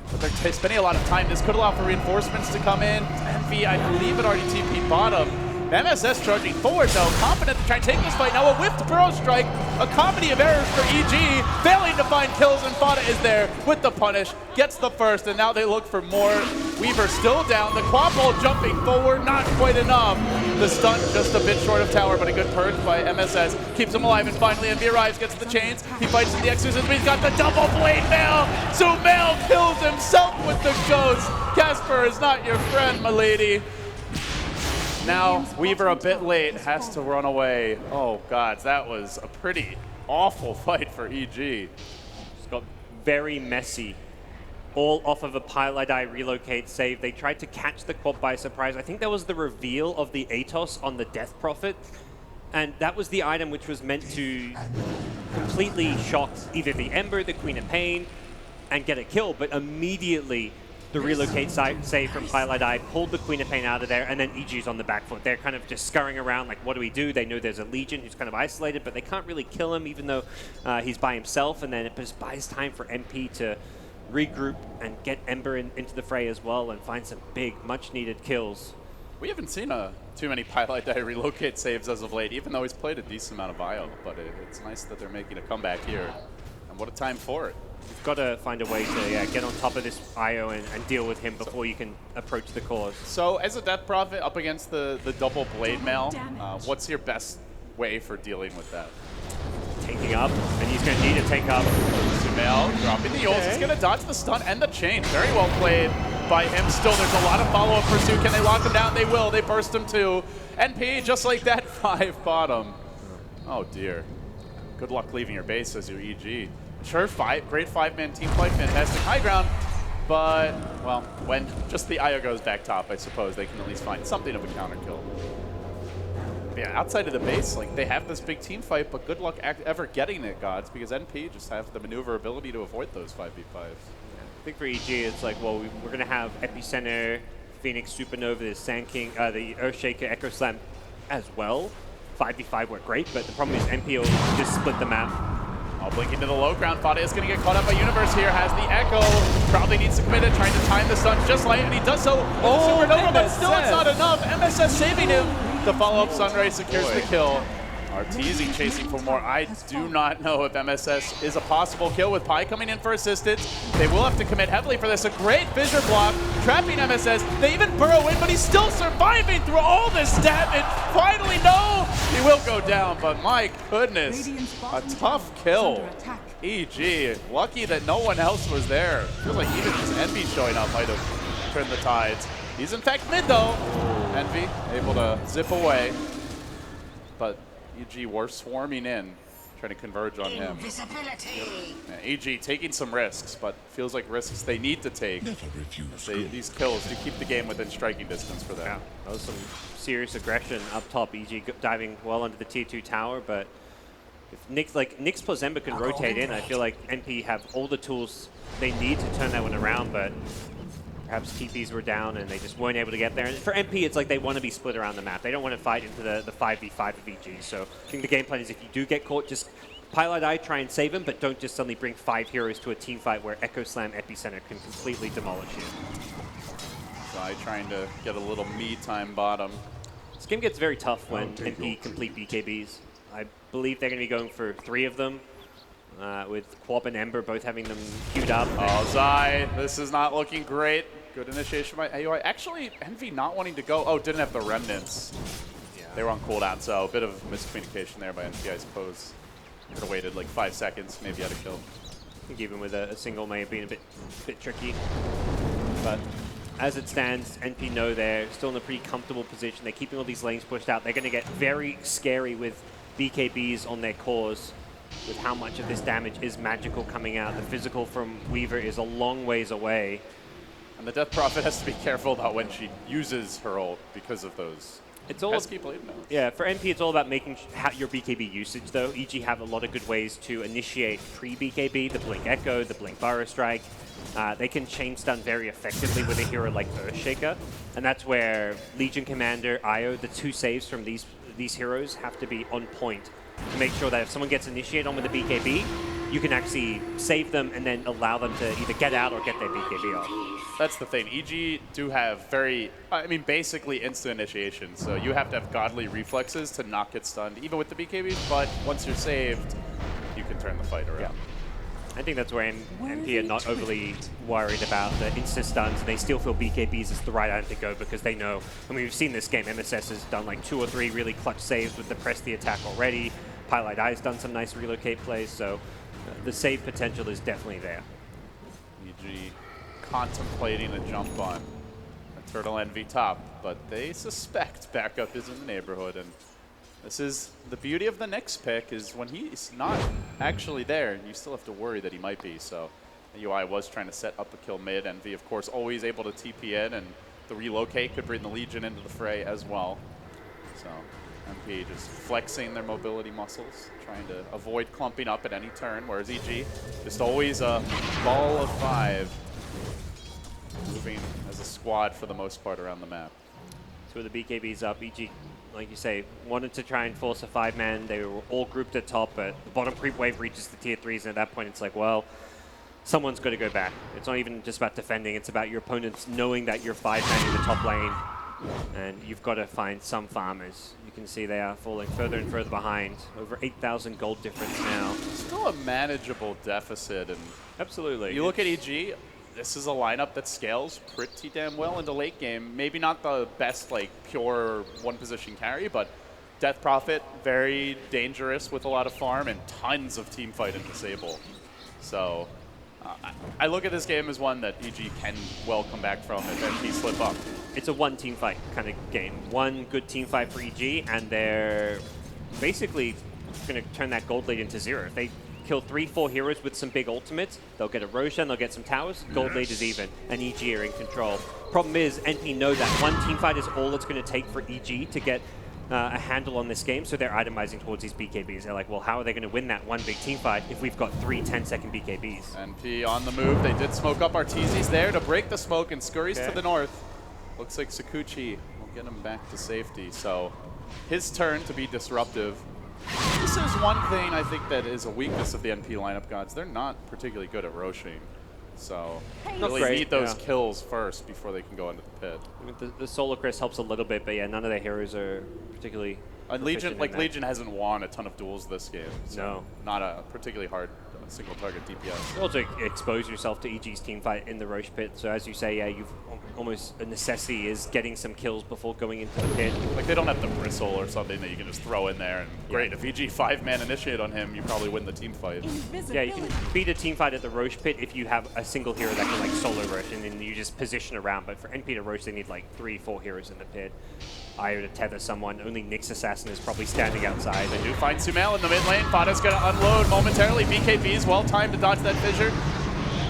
but they're spending a lot of time. This could allow for reinforcements to come in. Envy, I believe, had already TP'd bottom. MSS charging forward, though, confident to try and take this fight. Now a whiffed Burrow Strike, a comedy of errors for EG, failing to find kills, and Fada is there with the punish, gets the first, and now they look for more. Weaver still down, the quad ball jumping forward, not quite enough. The stun just a bit short of tower, but a good purge by MSS, keeps him alive, and finally Envy arrives, gets the chains, he fights in the exorcism, he's got the double blade mail, Sumail kills himself with the ghost. Casper is not your friend, my lady. Now, Weaver a bit late, has to run away. Oh, God, that was a pretty awful fight for EG. It's got very messy, all off of a Pylon relocate save. They tried to catch the quad by surprise. I think that was the reveal of the Atos on the Death Prophet, and that was the item which was meant to completely shock either the Ember, the Queen of Pain, and get a kill, but immediately the relocate save from Pylon pulled the Queen of Pain out of there, and then EG's on the back foot. They're kind of just scurrying around like, what do we do? They know there's a Legion who's kind of isolated, but they can't really kill him even though he's by himself, and then it just buys time for MP to regroup and get Ember into the fray as well and find some big, much-needed kills. We haven't seen too many Pylon relocate saves as of late, even though he's played a decent amount of Bio, but it's nice that they're making a comeback here. And what a time for it. You've got to find a way to get on top of this IO and deal with him before you can approach the cause. So as a Death Prophet up against the double blade mail, what's your best way for dealing with that? Taking up, and he's going to need to take up. Sumail dropping the ults, he's going to dodge the stun and the chain. Very well played by him. Still, there's a lot of follow-up pursuit. Can they lock him down? They will. They burst him too. NP, just like that, 5 bottom. Oh dear. Good luck leaving your base as your EG. Sure, great 5-man team fight, fantastic high ground, but, well, when just the Io goes back top, I suppose they can at least find something of a counter kill. Yeah, outside of the base, like, they have this big team fight, but good luck ever getting it, Gods, because NP just have the maneuverability to avoid those 5v5s. I think for EG, it's like, well, we're going to have Epicenter, Phoenix, Supernova, the Sand King, the Earthshaker, Echo Slam as well. 5v5 work great, but the problem is NP will just split the map. All blink into the low ground. Fada is going to get caught up by Universe here. Has the Echo. Probably needs to commit it. Trying to time the stun just right, and he does so with the Supernova, but still it's not enough. MSS saving him. The follow-up Sunray secures the kill. Arteezy chasing for more. I do not know if MSS is a possible kill with Pi coming in for assistance. They will have to commit heavily for this. A great fissure block, trapping MSS. They even burrow in, but he's still surviving through all this damage. Finally, no! He will go down, but my goodness, a tough kill. EG, lucky that no one else was there. Feels like even just Envy showing up might have turned the tides. He's in fact mid though. Envy able to zip away, but EG were swarming in, trying to converge on him. Yeah, EG taking some risks, but feels like risks they need to take. These kills to keep the game within striking distance for them. Yeah, that was some serious aggression up top. EG diving well under the tier 2 tower, but if Nyx plus Ember can rotate in, I feel like NP have all the tools they need to turn that one around, but perhaps TPs were down and they just weren't able to get there. And for MP, it's like they want to be split around the map. They don't want to fight into the 5v5 of EG. So I think the game plan is if you do get caught, just Pylon try and save him, but don't just suddenly bring 5 heroes to a team fight where Echo Slam Epicenter can completely demolish you. Zai trying to get a little me time bottom. This game gets very tough when NP complete BKBs. I believe they're going to be going for 3 of them. With Quap and Ember both having them queued up. Oh, Zai, this is not looking great. Good initiation by AUI. Actually, Envy not wanting to go. Oh, didn't have the remnants. Yeah. They were on cooldown, so a bit of miscommunication there by NP, I suppose. Could have waited like 5 seconds, maybe had a kill. I think even with a single may have been a bit tricky. But as it stands, NP know they're still in a pretty comfortable position. They're keeping all these lanes pushed out. They're going to get very scary with BKBs on their cores. with how much of this damage is magical coming out. The physical from Weaver is a long ways away. And the Death Prophet has to be careful about when she uses her ult because of those It's all pesky blade nodes. Yeah, for NP, it's all about making your BKB usage, though. EG have a lot of good ways to initiate pre-BKB, the Blink Echo, the Blink Burrow Strike. They can chain stun very effectively with a hero like Earthshaker, and that's where Legion Commander, Io, the two saves from these heroes have to be on point to make sure that if someone gets initiated on with a BKB, you can actually save them and then allow them to either get out or get their BKB off. That's the thing. EG do have basically instant initiation. So you have to have godly reflexes to not get stunned, even with the BKBs. But once you're saved, you can turn the fight around. Yeah. I think that's where MP are not overly worried about the insta-stuns. They still feel BKBs is the right item to go because they know, I mean, we've seen this game, MSS has done like 2 or 3 really clutch saves with the press the attack already. Pilot Eye's done some nice relocate plays, so the save potential is definitely there. EG contemplating a jump on a Turtle Envy top, but they suspect backup is in the neighborhood, and this is the beauty of the next pick is when he's not actually there, you still have to worry that he might be. So the UI was trying to set up a kill mid. Envy, of course, always able to TP in, and the relocate could bring the Legion into the fray as well. So MP just flexing their mobility muscles, trying to avoid clumping up at any turn, whereas EG just always a ball of 5, moving as a squad for the most part around the map. So with the BKBs up, EG, like you say, wanted to try and force a 5-man. They were all grouped at top, but the bottom creep wave reaches the tier 3s, and at that point it's like, well, someone's got to go back. It's not even just about defending, it's about your opponents knowing that you're 5-man in the top lane, and you've got to find some farmers. You can see they are falling further and further behind. Over 8,000 gold difference now. Still a manageable deficit, and absolutely. You look at EG, this is a lineup that scales pretty damn well into late game. Maybe not the best, like, pure one-position carry, but Death Prophet, very dangerous with a lot of farm and tons of team fight and disable. So I look at this game as one that EG can well come back from if MP slip up. It's a one team fight kind of game. One good team fight for EG, and they're basically going to turn that gold lead into 0. If they kill 3-4 heroes with some big ultimates, they'll get a Roshan, they'll get some towers, gold lead is even, and EG are in control. Problem is, NP know that one team fight is all it's going to take for EG to get a handle on this game, so they're itemizing towards these BKBs. They're like, well, how are they going to win that one big team fight if we've got 3 10-second BKBs? NP on the move. They did smoke up Arteezy's there to break the smoke and scurries to the north. Looks like Sakuchi will get him back to safety, so his turn to be disruptive. This is one thing I think that is a weakness of the NP lineup, gods. They're not particularly good at roshing. So really need those kills first before they can go into the pit. I mean, the Solar Crest helps a little bit, but yeah, none of their heroes are particularly Legion hasn't won a ton of duels this game. So no. Not a particularly hard single target DPS. You also expose yourself to EG's team fight in the Roche pit, so as you say, yeah, you've almost a necessity is getting some kills before going into the pit. Like, they don't have the bristle or something that you can just throw in there, and great, if EG 5-man initiate on him, you probably win the team fight. Yeah, you can beat a team fight at the Roche pit if you have a single hero that can like solo Roche, and then you just position around, but for NP to Roche, they need like 3-4 heroes in the pit. Io to tether someone, only Nyx Assassin is probably standing outside. They do find Sumail in the mid lane. Fada's going to unload momentarily. BKB is well timed to dodge that fissure.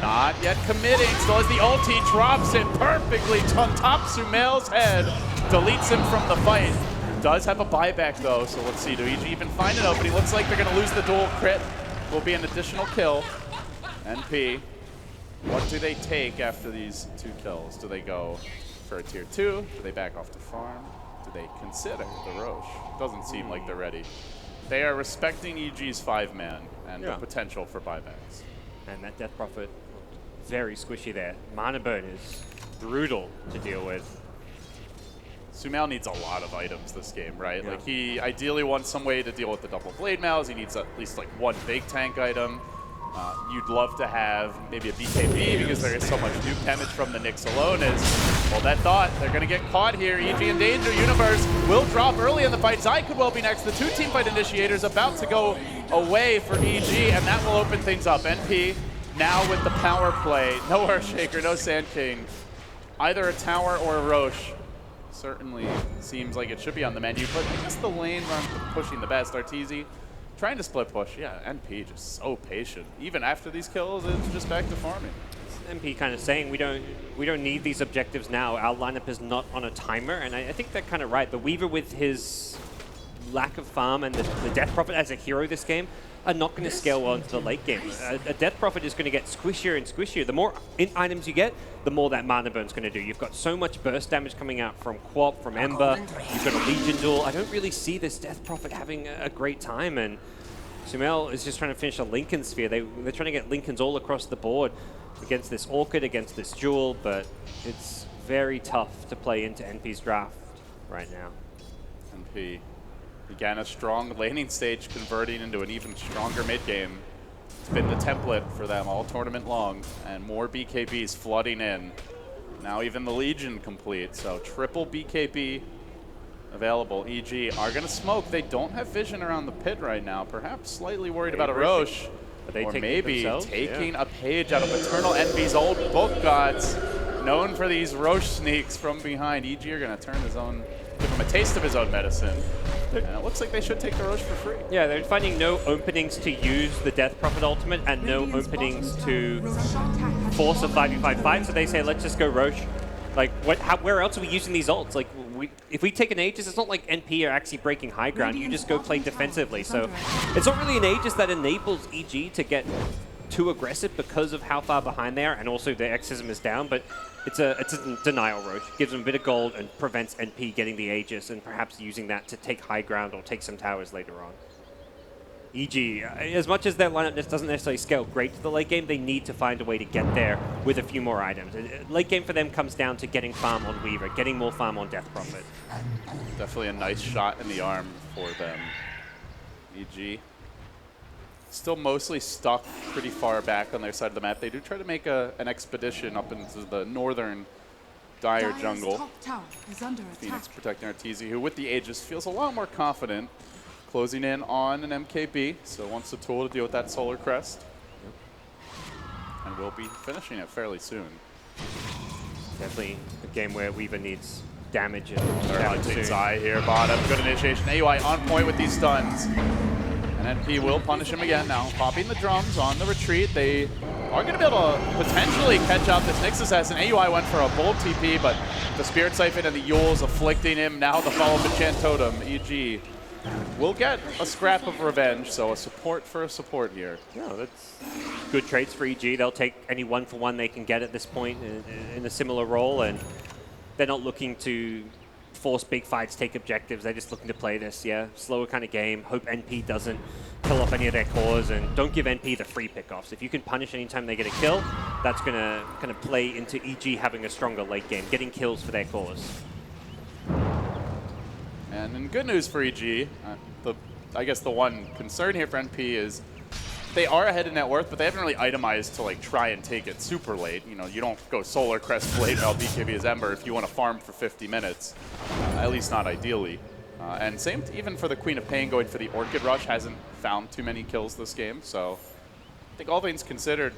Not yet committing. Still has the ulti, drops it perfectly on top Sumail's head. Deletes him from the fight. Does have a buyback though, so let's see. Do EG even find an opening? Looks like they're going to lose the dual crit. Will be an additional kill. NP, what do they take after these 2 kills? Do they go for a tier 2? Do they back off to farm? Do they consider the Roche? Doesn't seem like they're ready. They are respecting EG's 5-man and the potential for buybacks. And that Death Prophet, very squishy there. Mana burn is brutal to deal with. Sumail needs a lot of items this game, right? Yeah. Like, he ideally wants some way to deal with the double blade mouths. He needs at least like 1 big tank item. You'd love to have maybe a BKB because there is so much nuke damage from the Nyx alone. Well, that thought, they're going to get caught here. EG in danger. Universe will drop early in the fight. Zai could well be next. The 2 team fight initiators about to go away for EG, and that will open things up. NP now with the power play. No Earthshaker, no Sand King. Either a tower or a Roche. Certainly seems like it should be on the menu, but I guess the lane runs pushing the best. Arteezy trying to split push. Yeah, NP just so patient. Even after these kills, it's just back to farming. MP kind of saying we don't need these objectives now. Our lineup is not on a timer, and I think they're kind of right. The Weaver with his lack of farm and the Death Prophet as a hero this game are not going to scale well into the late game. A Death Prophet is going to get squishier and squishier. The more items you get, the more that mana burn's going to do. You've got so much burst damage coming out from Quap, from Ember. You've got a Legion duel. I don't really see this Death Prophet having a great time, and Sumail is just trying to finish a Lincoln Sphere. They're trying to get Lincolns all across the board against this Orchid, against this Jewel, but it's very tough to play into NP's draft right now. NP began a strong laning stage, converting into an even stronger mid game. It's been the template for them all tournament long, and more BKBs flooding in. Now even the Legion complete, so triple BKB available. EG are going to smoke. They don't have vision around the pit right now. Perhaps slightly worried about a Roche. Or maybe taking a page out of Eternal Envy's old book, gods. Known for these Roche sneaks from behind. EG are going to turn his own, give him a taste of his own medicine. And it looks like they should take the Roche for free. Yeah, they're finding no openings to use the Death Prophet ultimate and no openings to force a 5v5 fight, so they say, let's just go Roche. Like, where else are we using these ults? Like, if we take an Aegis, it's not like NP are actually breaking high ground. You just go play defensively. So it's not really an Aegis that enables EG to get too aggressive because of how far behind they are, and also their Exorcism is down, but it's a denial Roche. Gives them a bit of gold and prevents NP getting the Aegis and perhaps using that to take high ground or take some towers later on. EG, as much as their lineup doesn't necessarily scale great to the late game, they need to find a way to get there with a few more items. Late game for them comes down to getting farm on Weaver, getting more farm on Death Prophet. Definitely a nice shot in the arm for them. EG still mostly stuck pretty far back on their side of the map. They do try to make an expedition up into the northern Dire jungle. Phoenix protecting Arteezy, who with the Aegis feels a lot more confident. Closing in on an MKB, so wants a tool to deal with that Solar Crest. And we'll be finishing it fairly soon. Definitely a game where Weaver needs damage. They're hunting Zai here, bottom. Good initiation. AUI on point with these stuns. And NP will punish him again now. Popping the drums on the retreat. They are going to be able to potentially catch out this Nyx Assassin. AUI went for a bold TP, but the Spirit Siphon and the Yules afflicting him. Now the follow-up Enchant Totem. EG will get a scrap of revenge, so a support for a support here. Yeah, that's good trades for EG. They'll take any one-for-one they can get at this point in a similar role, and they're not looking to force big fights, take objectives. They're just looking to play this, slower kind of game. Hope NP doesn't kill off any of their cores, and don't give NP the free pickoffs. If you can punish anytime they get a kill, that's going to kind of play into EG having a stronger late game, getting kills for their cores. And in good news for EG, I guess the one concern here for NP is they are ahead in net worth, but they haven't really itemized to like try and take it super late. You know, you don't go Solar Crest Blade while BKB is Ember if you want to farm for 50 minutes, at least not ideally. And same even for the Queen of Pain going for the Orchid Rush, hasn't found too many kills this game. So I think all things considered,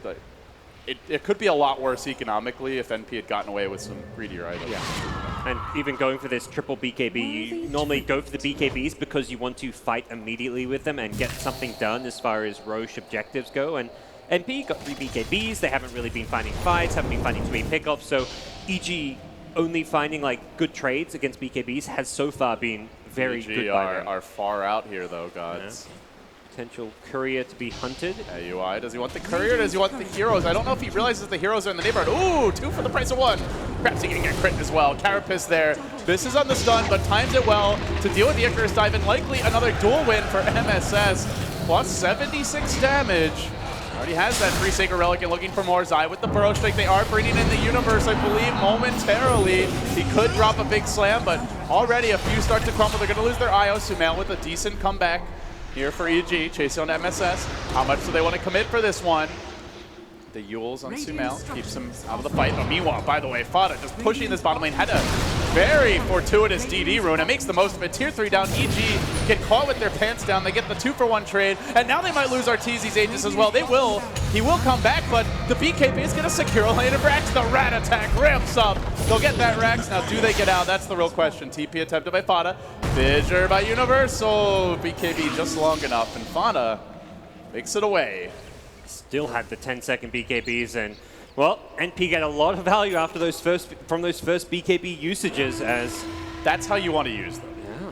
it could be a lot worse economically if NP had gotten away with some greedier items. Yeah. And even going for this triple BKB, you normally go for the BKBs because you want to fight immediately with them and get something done as far as Roche objectives go. And NP got 3 BKBs. They haven't really been finding fights, haven't been finding too many pickoffs. So EG only finding like good trades against BKBs has so far been very good by them. Are far out here though, gods. Yeah. Potential courier to be hunted. AUI, does he want the courier or does he want the heroes? I don't know if he realizes the heroes are in the neighborhood. Ooh, 2 for the price of 1. Perhaps he can get crit as well. Carapace there. This is on the stun, but times it well to deal with the Icarus dive, and likely another dual win for MSS. Plus 76 damage. Already has that free Sacred Relic and looking for more. Zai with the Burrow Strike. They are bringing in the Universe, I believe, momentarily. He could drop a big slam, but already a few start to crumble. They're going to lose their IO. Sumail with a decent comeback here for EG, chasing on MSS. How much do they want to commit for this one? The Yules on Sumail keeps him out of the fight. Oh, meanwhile, by the way, Fada just pushing this bottom lane. Had to very fortuitous DD rune. It makes the most of it. Tier 3 down. EG get caught with their pants down. They get the 2-for-1 trade. And now they might lose Arteezy's Aegis as well. They will. He will come back, but the BKB is going to secure a lane of Rax. The rat attack ramps up. They'll get that Rax. Now, do they get out? That's the real question. TP attempted by Fada. Fissure by Universal. BKB just long enough. And Fada makes it away. Still had the 10-second BKBs, and well, NP get a lot of value after from those first BKB usages, as that's how you want to use them. Yeah,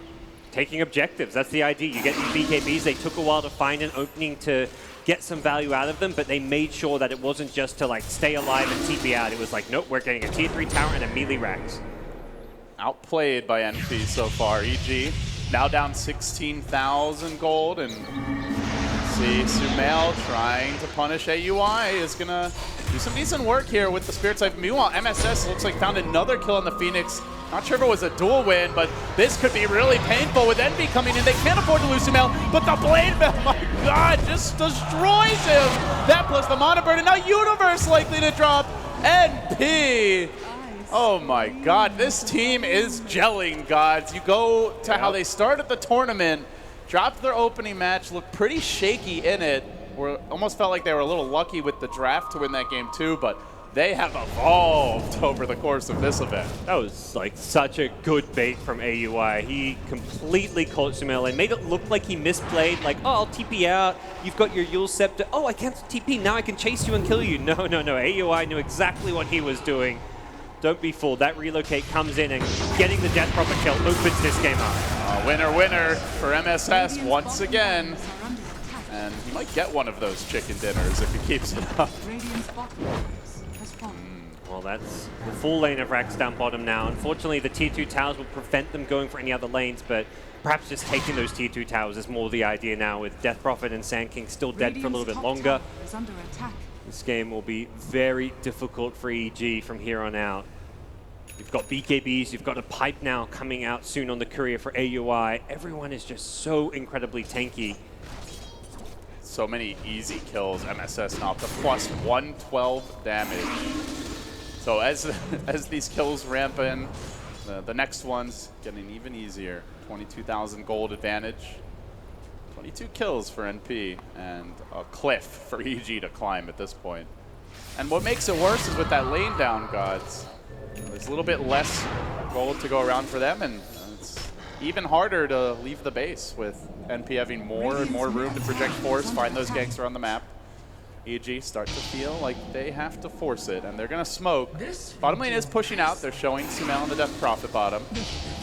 taking objectives. That's the idea. You get these BKBs. They took a while to find an opening to get some value out of them, but they made sure that it wasn't just to like stay alive and TP out. It was like, nope, we're getting a tier 3 tower and a melee Rax. Outplayed by NP so far. EG now down 16,000 gold, and see Sumail trying to punish AUI is gonna do some decent work here with the Spirit Type. Meanwhile, MSS looks like found another kill on the Phoenix. Not sure if it was a dual win, but this could be really painful with NP coming in. They can't afford to lose Sumail, but the Blade Mail, my God, just destroys him. That plus the Mana Burn, and now Universe likely to drop. NP. Oh my God, this team is gelling, gods. You go to how they started the tournament, dropped their opening match, looked pretty shaky in it. Almost felt like they were a little lucky with the draft to win that game too, but they have evolved over the course of this event. That was like such a good bait from AUI. He completely caught Sumail and made it look like he misplayed, like, oh, I'll TP out, you've got your Yule Scepter, oh, I can't TP, now I can chase you and kill you. No, AUI knew exactly what he was doing. Don't be fooled. That relocate comes in, and getting the Death Prophet kill opens this game up. Winner for MSS once again. And he might get one of those chicken dinners if he keeps it up. Well, that's the full lane of Rax down bottom now. Unfortunately, the tier 2 towers will prevent them going for any other lanes, but perhaps just taking those tier 2 towers is more the idea now, with Death Prophet and Sand King still dead for a little bit longer. This game will be very difficult for EG from here on out. You've got BKBs, you've got a pipe now coming out soon on the courier for AUI. Everyone is just so incredibly tanky. So many easy kills, MSS now up to plus 112 damage. So as these kills ramp in, the next one's getting even easier. 22,000 gold advantage. 22 kills for NP, and a cliff for EG to climb at this point. And what makes it worse is with that lane down, gods, there's a little bit less gold to go around for them, and it's even harder to leave the base with NP having more and more room to project force, find those ganks around the map. EG start to feel like they have to force it, and they're going to smoke. Bottom lane is pushing out. They're showing Sumail and the Death Prophet bottom.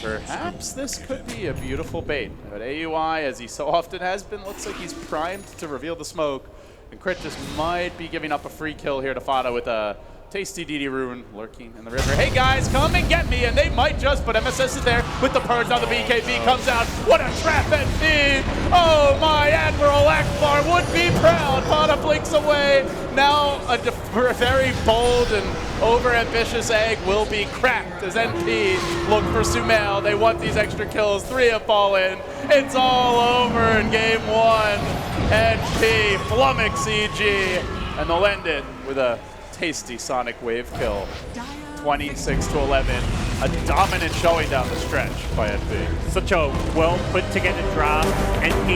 Perhaps this could be a beautiful bait. But AUI, as he so often has been, looks like he's primed to reveal the smoke. And Crit just might be giving up a free kill here to Fada with a tasty DD rune lurking in the river. Hey guys, come and get me, and they might just, but MSS is there with the purge. Now the BKB comes out. What a trap NP! Oh my, Admiral Akbar would be proud. Fada blinks away. Now a very bold and over-ambitious egg will be cracked as NP look for Sumail. They want these extra kills. 3 have fallen. It's all over in game 1. NP flummox EG, and they'll end it with a tasty Sonic Wave kill. 26-11. A dominant showing down the stretch by NP. Such a well put together draft. NP